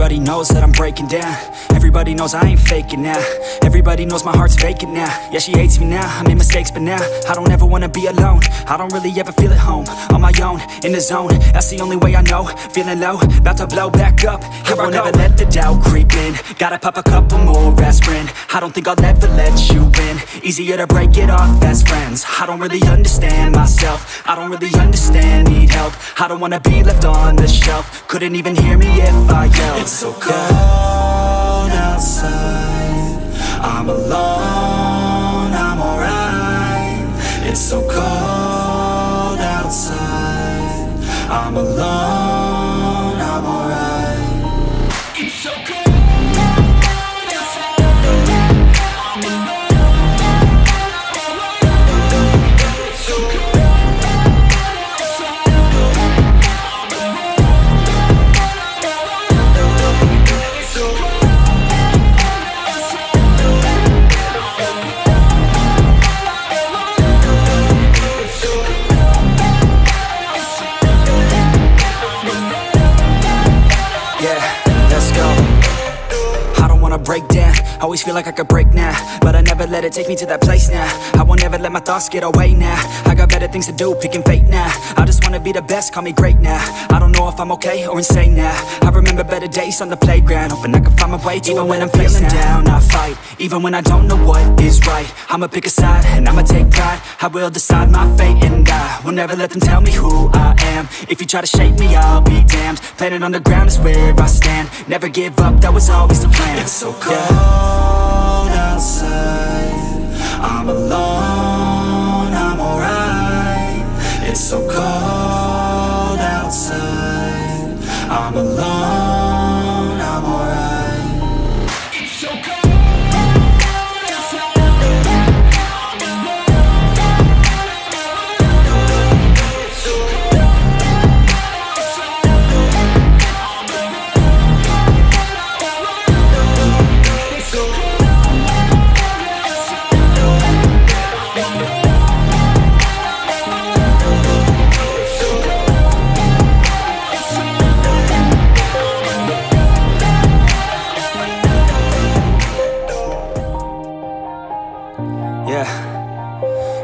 Everybody knows that I'm breaking down. Everybody knows I ain't faking now. Everybody knows my heart's vacant now. Yeah, she hates me now, I made mistakes but now I don't ever wanna be alone. I don't really ever feel at home. On my own, in the zone, that's the only way I know. Feeling low, about to blow back up. Here I won't ever let the doubt creep in. Gotta pop a couple more aspirin. I don't think I'll ever let you in. Easier to break it off best friends. I don't really understand myself. I don't really understand, need help. I don't wanna be left on the shelf. Couldn't even hear me if I yelled. It's so cold outside, I'm alone, I'm alright. It's so cold outside, I'm alone, I'm alright. It's so cold. Break down, always feel like I could break now, but I never let it take me to that place now. I won't ever let my thoughts get away now. I got better things to do, picking fate now. I just wanna be the best, call me great now. I don't know if I'm okay or insane now. I remember better days on the playground, hoping I can find my way to even when I'm feeling down, I fight. Even when I don't know what is right, I'ma pick a side and I'ma take pride. I will decide my fate and I will never let them tell me who I am. If you try to shake me, I'll be damned. Planet on the ground is where I stand. Never give up, that was always the plan. It's so cold outside, I'm alone, I'm alright. It's so cold outside, I'm alone, I'm alright. It's so cold.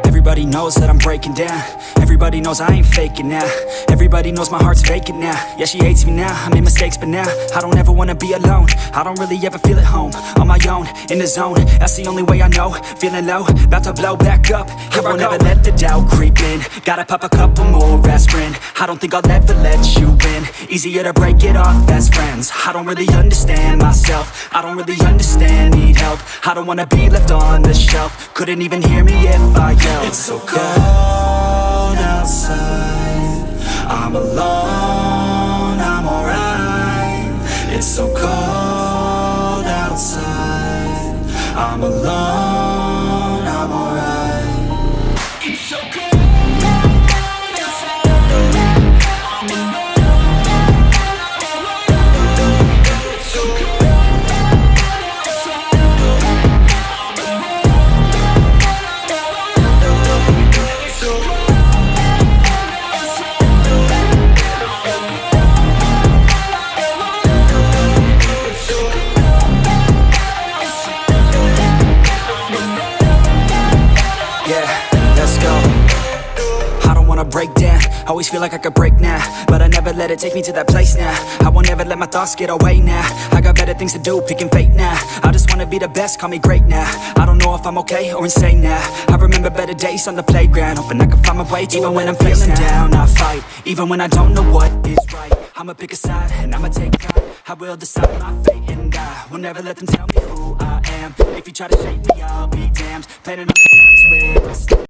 Everybody knows that I'm breaking down. Everybody knows I ain't faking now. Everybody knows my heart's vacant now. Yeah, she hates me now, I made mistakes but now I don't ever wanna be alone. I don't really ever feel at home. On my own, in the zone, that's the only way I know. Feeling low, about to blow back up. Here I won't ever let the doubt creep in. Gotta pop a couple more aspirin. I don't think I'll ever let you in. Easier to break it off best friends. I don't really understand myself. I don't really understand, need help. I don't wanna be left on the shelf. Couldn't even hear me if I yelled. It's so cold outside, I'm alone, I'm alright. It's so cold outside, I'm alone, I'm alright. It's so cold. Break down, always feel like I could break now, but I never let it take me to that place now. I won't ever let my thoughts get away now. I got better things to do, picking fate now. I just wanna be the best, call me great now. I don't know if I'm okay or insane now. I remember better days on the playground, hoping I can find my way to even when I'm feeling down, I fight. Even when I don't know what is right, I'ma pick a side and I'ma take pride. I will decide my fate and I will never let them tell me who I am. If you try to shake me, I'll be damned. Planet on the ground is where I stand.